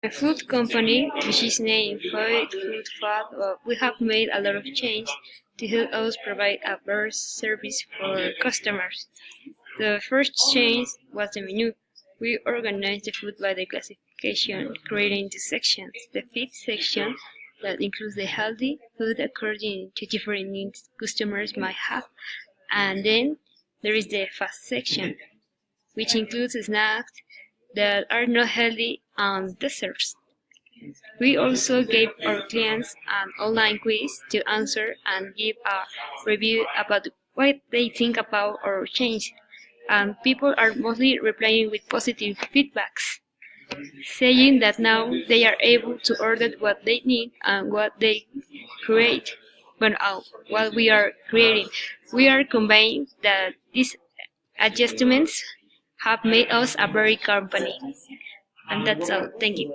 A food company, which is named Food Fab, we have made a lot of change to help us provide a better service for customers. The first change was the menu. We organized the food by the classification, creating two sections. The fit section that includes the healthy food according to different needs customers might have, and then there is the fast section, which includes snacks that are not healthy and desserts. We also gave our clients an online quiz to answer and give a review about what they think about our change, and people are mostly replying with positive feedbacks, saying that now they are able to order what they need and what they create. But what we are creating, we are conveying that these adjustments have made us a very company. And that's all. Thank you.